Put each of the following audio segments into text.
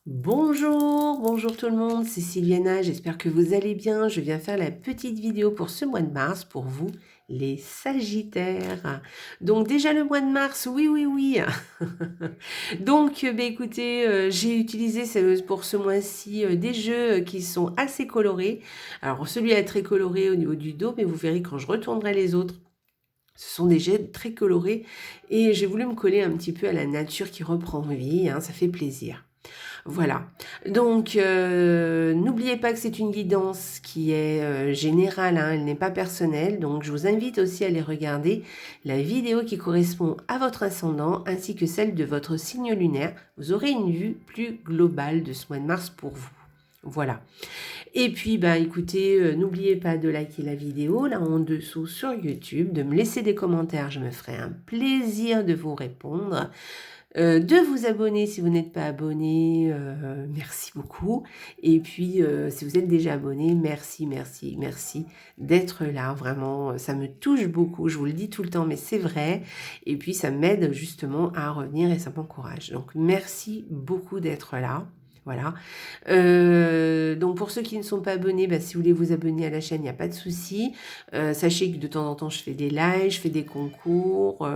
Bonjour, bonjour tout le monde, c'est Sylviana, j'espère que vous allez bien. Je viens faire la petite vidéo pour ce mois de mars pour vous, les Sagittaires. Donc déjà le mois de mars, oui, oui, oui. Donc écoutez, j'ai utilisé pour ce mois-ci des jeux qui sont assez colorés. Alors celui-là est très coloré au niveau du dos, mais vous verrez quand je retournerai les autres. Ce sont des jets très colorés et j'ai voulu me coller un petit peu à la nature qui reprend vie, hein, ça fait plaisir. Voilà. Donc, n'oubliez pas que c'est une guidance qui est générale, hein, elle n'est pas personnelle. Donc, je vous invite aussi à aller regarder la vidéo qui correspond à votre ascendant ainsi que celle de votre signe lunaire. Vous aurez une vue plus globale de ce mois de mars pour vous. Voilà. Et puis, bah, écoutez, n'oubliez pas de liker la vidéo là en dessous sur YouTube, de me laisser des commentaires, je me ferai un plaisir de vous répondre. De vous abonner si vous n'êtes pas abonné, merci beaucoup. Et puis, si vous êtes déjà abonné, merci, merci, merci d'être là. Vraiment, ça me touche beaucoup. Je vous le dis tout le temps, mais c'est vrai. Et puis, ça m'aide justement à revenir et ça m'encourage. Donc, merci beaucoup d'être là. Voilà. Donc pour ceux qui ne sont pas abonnés, bah, si vous voulez vous abonner à la chaîne, il n'y a pas de souci. Sachez que de temps en temps, je fais des lives, je fais des concours,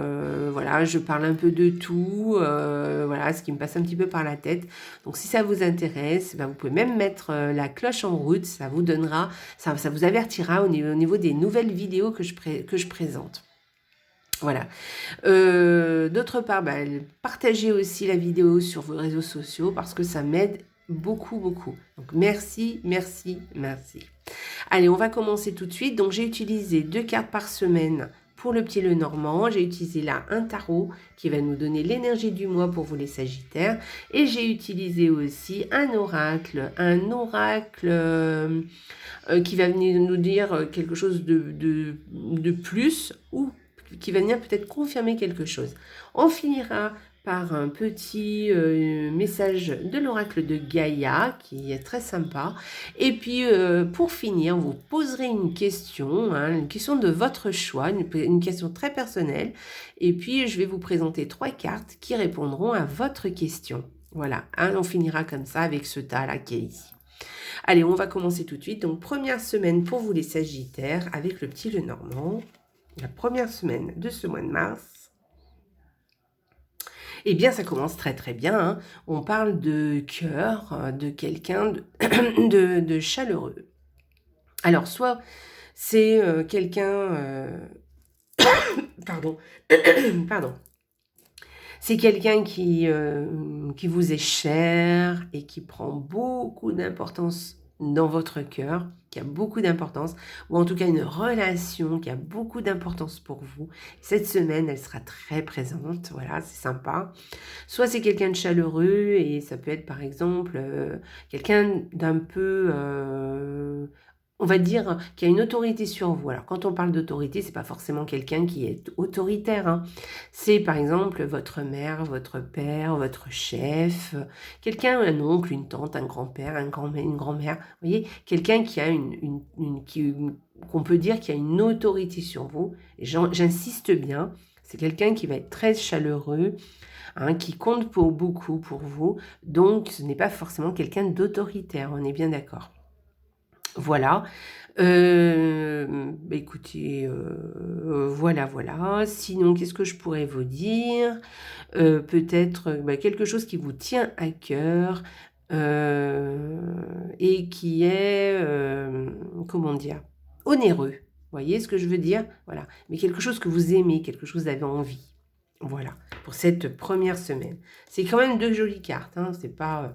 voilà, je parle un peu de tout, voilà, ce qui me passe un petit peu par la tête. Donc si ça vous intéresse, bah, vous pouvez même mettre la cloche en route, ça vous donnera, ça vous avertira au niveau des nouvelles vidéos que je présente. Voilà. D'autre part, bah, partagez aussi la vidéo sur vos réseaux sociaux parce que ça m'aide beaucoup, beaucoup. Donc, merci, merci, merci. Allez, on va commencer tout de suite. Donc, j'ai utilisé 2 cartes par semaine pour le petit Lenormand. J'ai utilisé là un tarot qui va nous donner l'énergie du mois pour vous les Sagittaires. Et j'ai utilisé aussi un oracle qui va venir nous dire quelque chose de plus ou qui va venir peut-être confirmer quelque chose. On finira par un petit message de l'oracle de Gaïa qui est très sympa. Et puis pour finir, vous poserez une question, hein, une question de votre choix, une question très personnelle. Et puis je vais vous présenter 3 cartes qui répondront à votre question. Voilà, hein, on finira comme ça avec ce tas-là qui est ici. Allez, on va commencer tout de suite. Donc première semaine pour vous les Sagittaires avec le petit Lenormand. La première semaine de ce mois de mars, eh bien, ça commence très très bien. Hein. On parle de cœur, de quelqu'un de chaleureux. Alors, soit c'est quelqu'un... pardon. pardon. C'est quelqu'un qui vous est cher et qui prend beaucoup d'importance dans votre cœur, qui a beaucoup d'importance, ou en tout cas une relation qui a beaucoup d'importance pour vous. Cette semaine, elle sera très présente, voilà, c'est sympa. Soit c'est quelqu'un de chaleureux et ça peut être par exemple quelqu'un d'un peu... on va dire qu'il y a une autorité sur vous. Alors, quand on parle d'autorité, c'est pas forcément quelqu'un qui est autoritaire. Hein. C'est par exemple votre mère, votre père, votre chef, quelqu'un, un oncle, une tante, un grand-père, une grand-mère. Vous voyez, quelqu'un qui a qu'on peut dire qu'il a une autorité sur vous. J'insiste bien, c'est quelqu'un qui va être très chaleureux, hein, qui compte pour beaucoup pour vous. Donc, ce n'est pas forcément quelqu'un d'autoritaire, on est bien d'accord. Voilà. Écoutez, voilà, voilà. Sinon, qu'est-ce que je pourrais vous dire? Peut-être quelque chose qui vous tient à cœur et qui est, comment dire, onéreux. Vous voyez ce que je veux dire? Voilà. Mais quelque chose que vous aimez, quelque chose que vous avez envie. Voilà, pour cette première semaine. C'est quand même 2 jolies cartes, hein, c'est pas...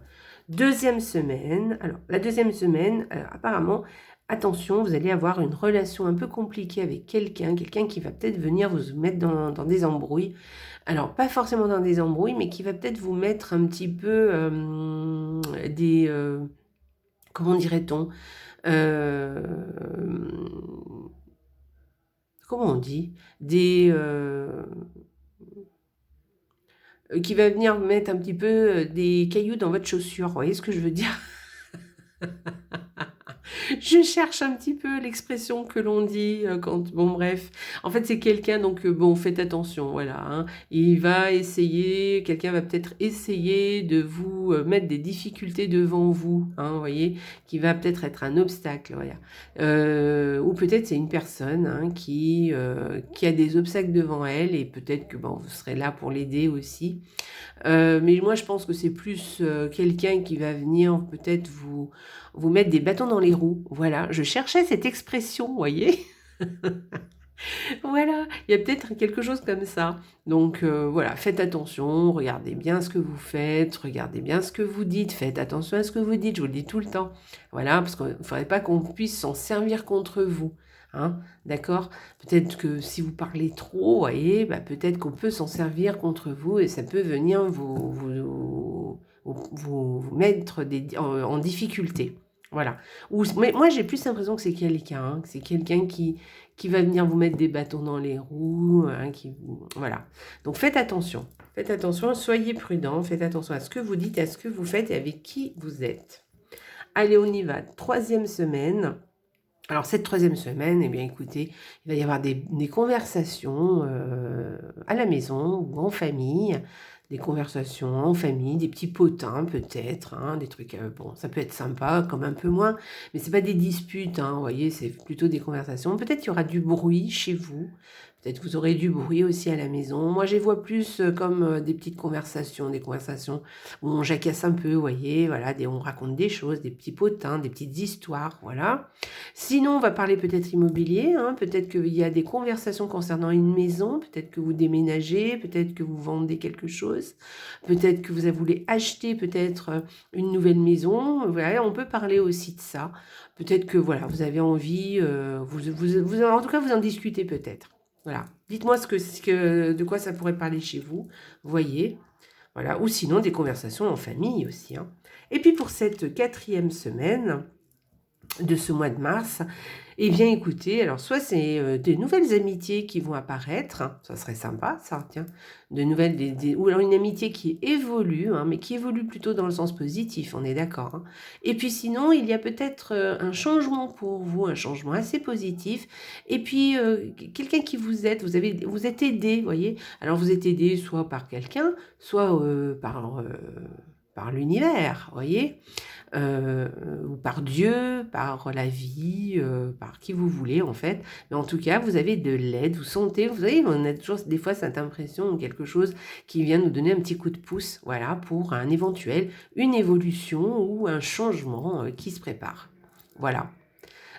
Deuxième semaine, alors la deuxième semaine, apparemment, attention, vous allez avoir une relation un peu compliquée avec quelqu'un qui va peut-être venir vous mettre dans des embrouilles. Alors, pas forcément dans des embrouilles, mais qui va peut-être vous mettre un petit peu des... comment dirait-on comment on dit? Des... qui va venir mettre un petit peu des cailloux dans votre chaussure. Vous voyez ce que je veux dire? Je cherche un petit peu l'expression que l'on dit quand... Bon, bref. En fait, c'est quelqu'un, donc, bon, faites attention, voilà. Hein. Il va essayer, quelqu'un va peut-être essayer de vous mettre des difficultés devant vous, hein, vous voyez, qui va peut-être être un obstacle, voilà. Ou peut-être c'est une personne hein, qui a des obstacles devant elle et peut-être que bon, vous serez là pour l'aider aussi. Mais moi, je pense que c'est plus quelqu'un qui va venir peut-être vous mettre des bâtons dans les roues. Voilà, je cherchais cette expression, vous voyez. Voilà, il y a peut-être quelque chose comme ça. Donc voilà, faites attention, regardez bien ce que vous faites, regardez bien ce que vous dites, faites attention à ce que vous dites, je vous le dis tout le temps. Voilà, parce qu'il ne faudrait pas qu'on puisse s'en servir contre vous. Hein, d'accord? Peut-être que si vous parlez trop, voyez, bah, peut-être qu'on peut s'en servir contre vous et ça peut venir vous mettre en difficulté. Voilà. Mais moi, j'ai plus l'impression que c'est quelqu'un, hein, que c'est quelqu'un qui va venir vous mettre des bâtons dans les roues, hein, voilà. Donc faites attention, soyez prudents, faites attention à ce que vous dites, à ce que vous faites et avec qui vous êtes. Allez, on y va. 3e semaine. Alors cette 3e semaine, eh bien écoutez, il va y avoir des conversations à la maison ou en famille, des conversations en famille, des petits potins peut-être, hein, des trucs, bon, ça peut être sympa, comme un peu moins, mais c'est pas des disputes, hein, vous voyez, c'est plutôt des conversations. Peut-être qu'il y aura du bruit chez vous, peut-être que vous aurez du bruit aussi à la maison. Moi, je les vois plus comme des petites conversations, des conversations où on jacasse un peu, vous voyez, voilà, on raconte des choses, des petits potins, des petites histoires, voilà. Sinon, on va parler peut-être immobilier, hein, peut-être qu'il y a des conversations concernant une maison, peut-être que vous déménagez, peut-être que vous vendez quelque chose, peut-être que vous voulez acheter peut-être une nouvelle maison, voilà, on peut parler aussi de ça. Peut-être que voilà, vous avez envie, en tout cas vous en discutez peut-être. Voilà, dites-moi de quoi ça pourrait parler chez vous, voyez. Voilà, ou sinon des conversations en famille aussi. Hein. Et puis pour cette 4e semaine de ce mois de mars, eh bien écoutez, alors soit c'est des nouvelles amitiés qui vont apparaître, hein, ça serait sympa ça, tiens, de nouvelles, ou alors une amitié qui évolue, hein, mais qui évolue plutôt dans le sens positif, on est d'accord. Hein. Et puis sinon, il y a peut-être un changement pour vous, un changement assez positif, et puis quelqu'un qui vous aide, vous êtes aidé, vous voyez, alors vous êtes aidé soit par quelqu'un, soit par l'univers, vous voyez, ou par Dieu, par la vie, par qui vous voulez en fait. Mais en tout cas, vous avez de l'aide, vous sentez, vous savez, on a toujours des fois cette impression de quelque chose qui vient nous donner un petit coup de pouce, voilà, pour un éventuel, une évolution ou un changement qui se prépare. Voilà.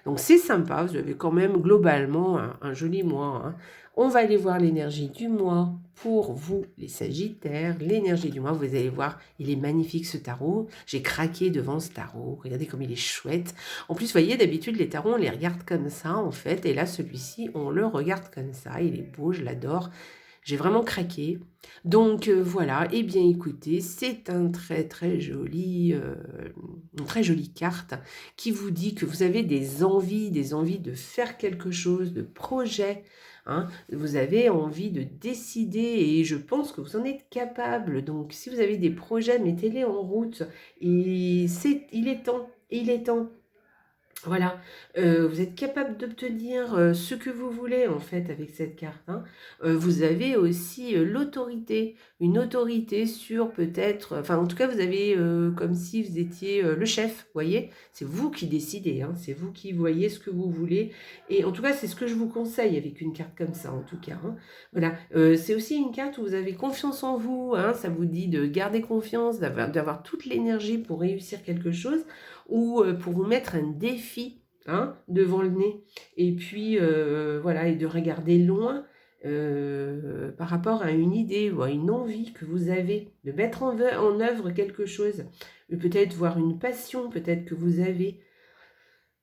Donc c'est sympa, vous avez quand même globalement un joli mois. Hein. On va aller voir l'énergie du mois pour vous, les Sagittaires. L'énergie du mois, vous allez voir, il est magnifique ce tarot. J'ai craqué devant ce tarot. Regardez comme il est chouette. En plus, vous voyez, d'habitude, les tarots, on les regarde comme ça, en fait. Et là, celui-ci, on le regarde comme ça. Il est beau, je l'adore. J'ai vraiment craqué. Donc voilà, eh bien écoutez, c'est une très jolie carte qui vous dit que vous avez des envies de faire quelque chose, de projet. Hein, vous avez envie de décider et je pense que vous en êtes capable. Donc si vous avez des projets, mettez-les en route. Et il est temps. Voilà, vous êtes capable d'obtenir ce que vous voulez en fait avec cette carte. Hein. Vous avez aussi l'autorité, une autorité sur peut-être, enfin en tout cas vous avez comme si vous étiez le chef, vous voyez, c'est vous qui décidez, hein, c'est vous qui voyez ce que vous voulez. Et en tout cas c'est ce que je vous conseille avec une carte comme ça en tout cas. Hein. Voilà, c'est aussi une carte où vous avez confiance en vous, hein, ça vous dit de garder confiance, d'avoir toute l'énergie pour réussir quelque chose ou pour vous mettre un défi hein, devant le nez. Et puis, voilà, et de regarder loin par rapport à une idée ou à une envie que vous avez, de mettre en œuvre quelque chose. Peut-être voir une passion, peut-être que vous avez.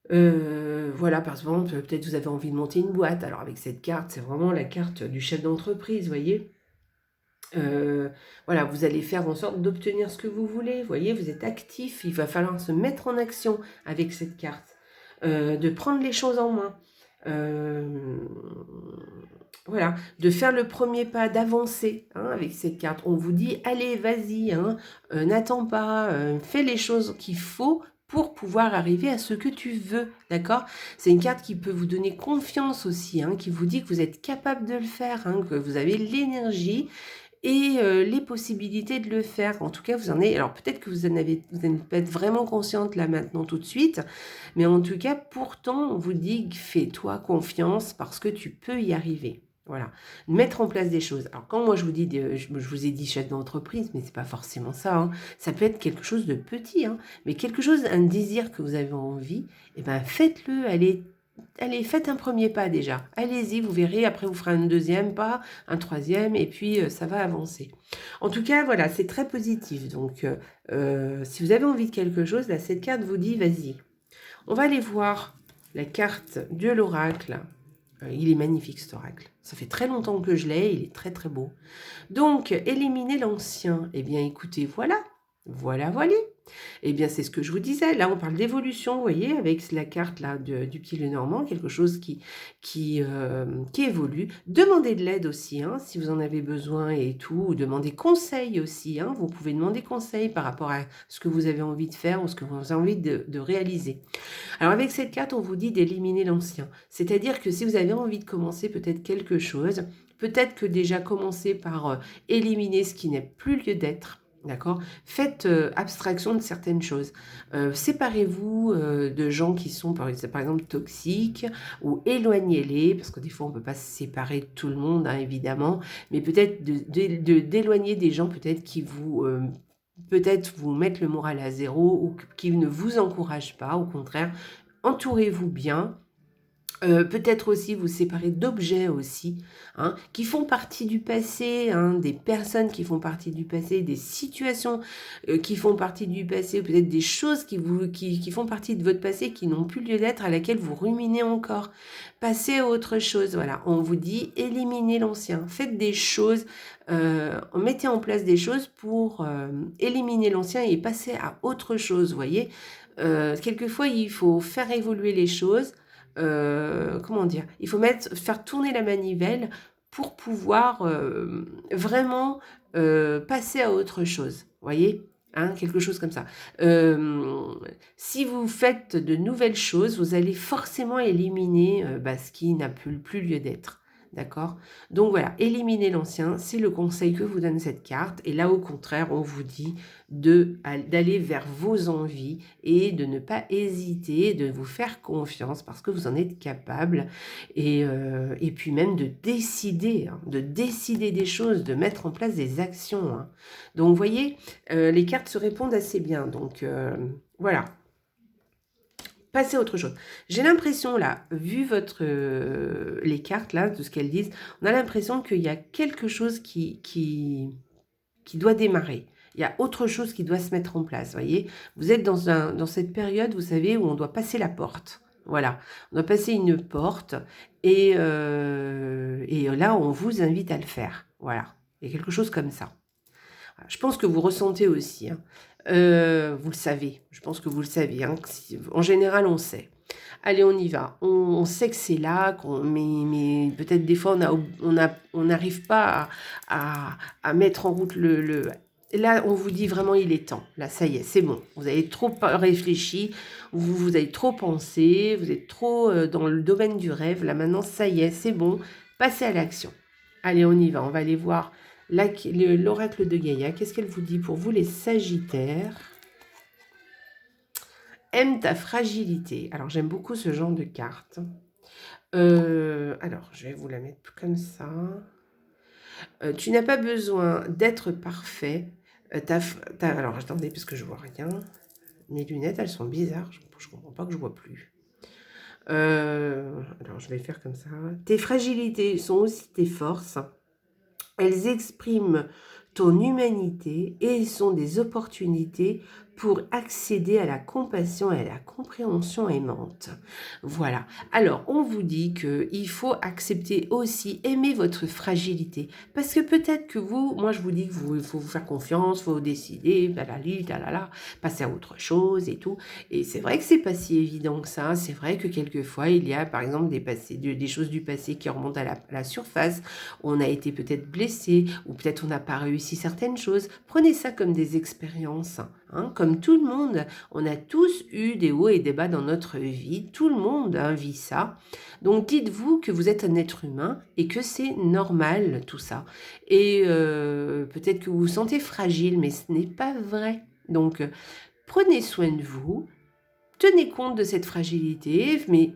Voilà, par exemple, peut-être vous avez envie de monter une boîte. Alors avec cette carte, c'est vraiment la carte du chef d'entreprise, vous voyez. Voilà, vous allez faire en sorte d'obtenir ce que vous voulez. Vous voyez, vous êtes actif. Il va falloir se mettre en action avec cette carte. De prendre les choses en main. Voilà, de faire le premier pas, d'avancer hein, avec cette carte. On vous dit, allez, vas-y, hein, n'attends pas, fais les choses qu'il faut pour pouvoir arriver à ce que tu veux, d'accord? C'est une carte qui peut vous donner confiance aussi, hein, qui vous dit que vous êtes capable de le faire, hein, que vous avez l'énergie et les possibilités de le faire. En tout cas, vous en avez... Alors, peut-être que vous n'êtes pas vraiment consciente là, maintenant, tout de suite. Mais en tout cas, pourtant, on vous dit, fais-toi confiance parce que tu peux y arriver. Voilà. Mettre en place des choses. Alors, quand moi, je vous dis, je vous ai dit chef d'entreprise, mais c'est pas forcément ça. Hein. Ça peut être quelque chose de petit, hein, mais quelque chose, un désir que vous avez envie, eh ben, faites-le. Allez, faites un premier pas déjà. Allez-y, vous verrez. Après, vous ferez un deuxième pas, un troisième, et puis ça va avancer. En tout cas, voilà, c'est très positif. Donc, si vous avez envie de quelque chose, là, cette carte vous dit, vas-y. On va aller voir la carte de l'oracle. Il est magnifique, cet oracle. Ça fait très longtemps que je l'ai. Il est très, très beau. Donc, éliminer l'ancien. Eh bien, écoutez, voilà. Voilà. Eh bien, c'est ce que je vous disais. Là, on parle d'évolution, vous voyez, avec la carte là du petit Lenormand, quelque chose qui évolue. Demandez de l'aide aussi, hein, si vous en avez besoin et tout. Ou demandez conseil aussi. Hein, vous pouvez demander conseil par rapport à ce que vous avez envie de faire ou ce que vous avez envie de réaliser. Alors, avec cette carte, on vous dit d'éliminer l'ancien. C'est-à-dire que si vous avez envie de commencer peut-être quelque chose, peut-être que déjà commencer par éliminer ce qui n'est plus lieu d'être. D'accord? Faites abstraction de certaines choses. Séparez-vous de gens qui sont par exemple toxiques ou éloignez-les, parce que des fois on ne peut pas se séparer de tout le monde, hein, évidemment, mais peut-être d'éloigner des gens peut-être qui vous... peut-être vous mettre le moral à zéro ou qui ne vous encouragent pas, au contraire, entourez-vous bien. Peut-être aussi vous séparer d'objets aussi, hein, qui font partie du passé, hein, des personnes qui font partie du passé, des situations qui font partie du passé, peut-être des choses qui font partie de votre passé, qui n'ont plus lieu d'être, à laquelle vous ruminez encore. Passez à autre chose, voilà. On vous dit éliminez l'ancien. Faites des choses, mettez en place des choses pour éliminer l'ancien et passer à autre chose, vous voyez. Quelquefois, il faut faire évoluer les choses. Comment dire, il faut faire tourner la manivelle pour pouvoir vraiment passer à autre chose, voyez, hein, quelque chose comme ça. Si vous faites de nouvelles choses, vous allez forcément éliminer ce qui n'a plus lieu d'être. D'accord? Donc voilà, éliminer l'ancien, c'est le conseil que vous donne cette carte. Et là, au contraire, on vous dit d'aller vers vos envies et de ne pas hésiter, de vous faire confiance parce que vous en êtes capable. Et puis même de décider, hein, des choses, de mettre en place des actions. Hein. Donc, vous voyez, les cartes se répondent assez bien. Donc, voilà. Passez à autre chose. J'ai l'impression, là, vu les cartes, là, de ce qu'elles disent, on a l'impression qu'il y a quelque chose qui doit démarrer. Il y a autre chose qui doit se mettre en place, voyez. Vous êtes dans cette période, vous savez, où on doit passer la porte. Voilà, on doit passer une porte et là, on vous invite à le faire. Voilà, il y a quelque chose comme ça. Je pense que vous ressentez aussi, hein. Vous le savez, je pense que vous le savez. Hein. En général, on sait. Allez, on y va. On sait que c'est là, mais peut-être des fois, on n'arrive pas à mettre en route Là, on vous dit vraiment, il est temps. Là, ça y est, c'est bon. Vous avez trop réfléchi, vous avez trop pensé, vous êtes trop dans le domaine du rêve. Là, maintenant, ça y est, c'est bon. Passez à l'action. Allez, on y va. On va aller voir l'oracle de Gaïa. Qu'est-ce qu'elle vous dit pour vous, les Sagittaires? Aime ta fragilité. Alors, j'aime beaucoup ce genre de carte. Alors, je vais vous la mettre comme ça. Tu n'as pas besoin d'être parfait. Alors, attendez, parce que je vois rien. Mes lunettes, elles sont bizarres. Je ne comprends pas que je vois plus. Alors, je vais faire comme ça. Tes fragilités sont aussi tes forces. Elles expriment ton humanité et sont des opportunités pour accéder à la compassion et à la compréhension aimante. Voilà. Alors, on vous dit qu'il faut accepter aussi, aimer votre fragilité. Parce que peut-être que moi je vous dis qu'il faut vous faire confiance, il faut décider, passer à autre chose et tout. Et c'est vrai que c'est pas si évident que ça. C'est vrai que quelquefois, il y a par exemple des choses du passé qui remontent à la surface. On a été peut-être blessé ou peut-être on n'a pas réussi certaines choses. Prenez ça comme des expériences. hein, comme tout le monde. On a tous eu des hauts et des bas dans notre vie. Tout le monde vit ça. Donc dites-vous que vous êtes un être humain et que c'est normal tout ça. Et peut-être que vous vous sentez fragile, mais ce n'est pas vrai. Donc prenez soin de vous. Tenez compte de cette fragilité, mais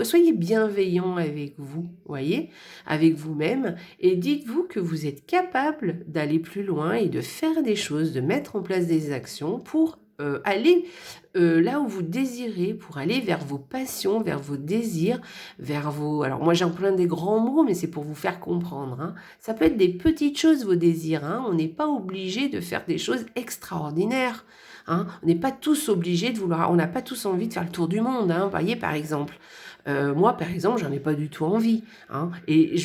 soyez bienveillant avec vous, voyez, avec vous-même, et dites-vous que vous êtes capable d'aller plus loin et de faire des choses, de mettre en place des actions pour aller là où vous désirez, pour aller vers vos passions, vers vos désirs, vers vos... Alors moi j'emploie des grands mots, mais c'est pour vous faire comprendre. Hein. Ça peut être des petites choses, vos désirs. Hein. On n'est pas obligé de faire des choses extraordinaires. Hein, on n'est pas tous obligés de vouloir, on n'a pas tous envie de faire le tour du monde, hein, voyez par exemple. Moi par exemple, j'en ai pas du tout envie. Hein, et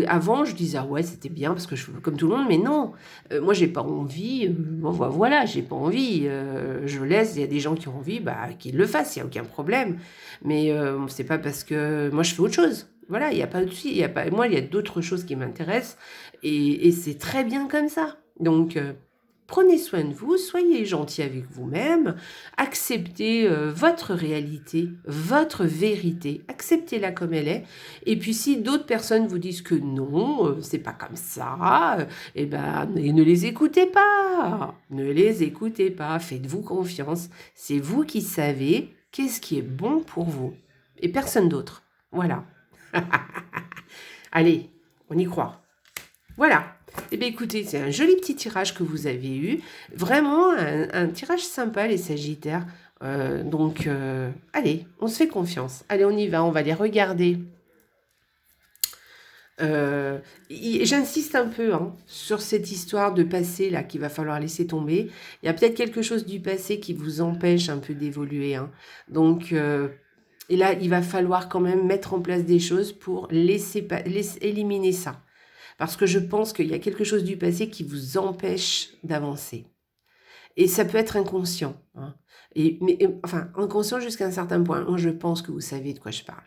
avant je disais ah ouais c'était bien parce que je veux comme tout le monde, mais non, moi j'ai pas envie. Bon, voilà, j'ai pas envie. Je laisse, il y a des gens qui ont envie, bah qu'ils le fassent, il y a aucun problème. Mais c'est pas parce que moi je fais autre chose. Voilà, il y a pas de souci, il y a pas. Moi il y a d'autres choses qui m'intéressent et c'est très bien comme ça. Donc prenez soin de vous, soyez gentil avec vous-même, acceptez votre réalité, votre vérité, acceptez-la comme elle est. Et puis si d'autres personnes vous disent que non, c'est pas comme ça, eh ben ne les écoutez pas, ne les écoutez pas, faites-vous confiance. C'est vous qui savez qu'est-ce qui est bon pour vous et personne d'autre. Voilà. Allez, on y croit. Voilà. Eh bien écoutez, c'est un joli petit tirage que vous avez eu. Vraiment un tirage sympa les Sagittaires. Donc, allez, on se fait confiance. Allez, on y va, on va les regarder. J'insiste un peu sur cette histoire de passé là qu'il va falloir laisser tomber. Il y a peut-être quelque chose du passé qui vous empêche un peu d'évoluer. Donc, et là, il va falloir quand même mettre en place des choses pour laisser éliminer ça. Parce que je pense qu'il y a quelque chose du passé qui vous empêche d'avancer. Et ça peut être inconscient. Enfin, inconscient jusqu'à un certain point. Moi, je pense que vous savez de quoi je parle.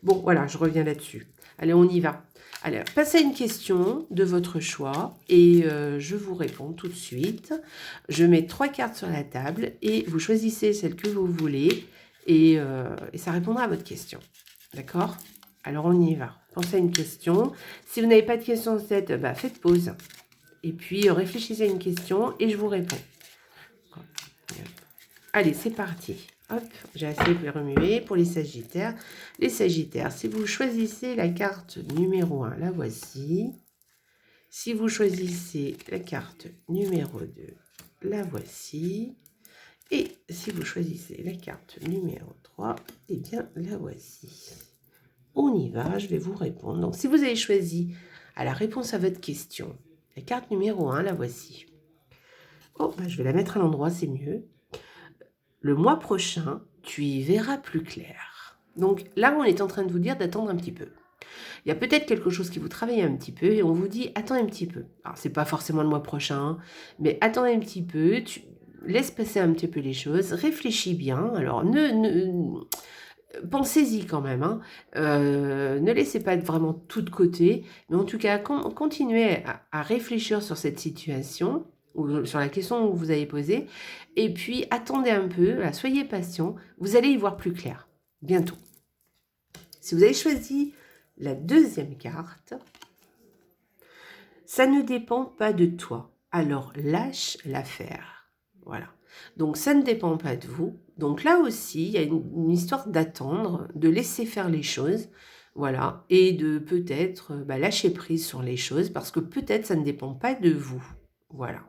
Bon, voilà, je reviens là-dessus. Allez, on y va. Allez, passez à une question de votre choix et je vous réponds tout de suite. Je mets 3 cartes sur la table et vous choisissez celle que vous voulez et ça répondra à votre question. D'accord ? Alors, on y va. Pensez à une question. Si vous n'avez pas de question en tête, faites pause. Et puis, réfléchissez à une question et je vous réponds. Allez, c'est parti. Hop, j'ai assez remué pour les Sagittaires. Les Sagittaires, si vous choisissez la carte numéro 1, la voici. Si vous choisissez la carte numéro 2, la voici. Et si vous choisissez la carte numéro 3, eh bien, la voici. On y va, je vais vous répondre. Donc, si vous avez choisi à la réponse à votre question, la carte numéro 1, la voici. Oh, je vais la mettre à l'endroit, c'est mieux. Le mois prochain, tu y verras plus clair. Donc là, on est en train de vous dire d'attendre un petit peu. Il y a peut-être quelque chose qui vous travaille un petit peu et on vous dit attends un petit peu. Alors, c'est pas forcément le mois prochain, mais attends un petit peu, laisse passer un petit peu les choses, réfléchis bien. Alors, pensez-y quand même. Ne laissez pas vraiment tout de côté, mais en tout cas, continuez à réfléchir sur cette situation ou sur la question que vous avez posée, et puis attendez un peu, soyez patient, vous allez y voir plus clair, bientôt. Si vous avez choisi la deuxième carte, ça ne dépend pas de toi, alors lâche l'affaire. Voilà. Donc ça ne dépend pas de vous. Donc là aussi, il y a une histoire d'attendre, de laisser faire les choses, voilà, et de peut-être lâcher prise sur les choses, parce que peut-être ça ne dépend pas de vous. Voilà.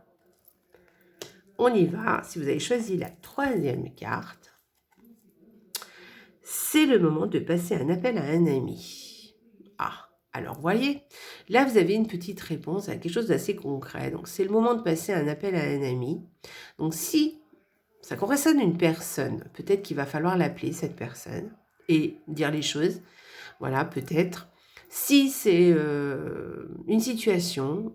On y va. Si vous avez choisi la troisième carte, c'est le moment de passer un appel à un ami. Ah, alors voyez, là vous avez une petite réponse à quelque chose d'assez concret. Donc c'est le moment de passer un appel à un ami. Donc si ça concerne une personne, peut-être qu'il va falloir l'appeler cette personne et dire les choses. Voilà, peut-être. Si c'est une situation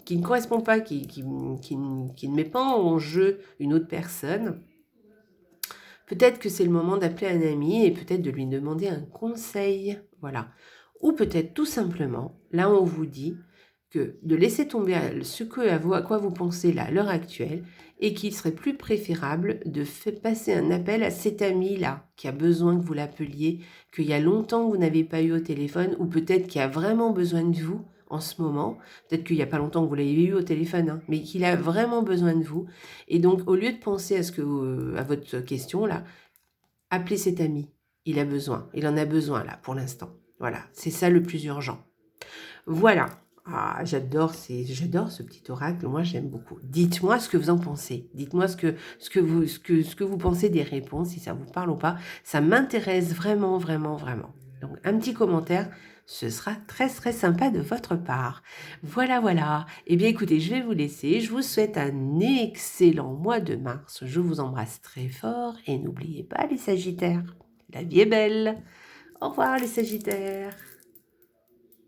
qui ne correspond pas, qui ne met pas en jeu une autre personne, peut-être que c'est le moment d'appeler un ami et peut-être de lui demander un conseil. Voilà. Ou peut-être tout simplement, là on vous dit que de laisser tomber à quoi vous pensez là, à l'heure actuelle, et qu'il serait plus préférable de passer un appel à cet ami-là, qui a besoin que vous l'appeliez, qu'il y a longtemps que vous n'avez pas eu au téléphone, ou peut-être qu'il a vraiment besoin de vous en ce moment, peut-être qu'il n'y a pas longtemps que vous l'avez eu au téléphone, hein, mais qu'il a vraiment besoin de vous. Et donc, au lieu de penser à votre question là, appelez cet ami. Il en a besoin là pour l'instant. Voilà, c'est ça le plus urgent. Voilà. Ah, j'adore ce petit oracle. Moi, j'aime beaucoup. Dites-moi ce que vous en pensez. Dites-moi ce que vous pensez des réponses, si ça vous parle ou pas. Ça m'intéresse vraiment, vraiment, vraiment. Donc, un petit commentaire, ce sera très, très sympa de votre part. Voilà, voilà. Eh bien, écoutez, je vais vous laisser. Je vous souhaite un excellent mois de mars. Je vous embrasse très fort et n'oubliez pas les Sagittaires. La vie est belle. Au revoir les Sagittaires.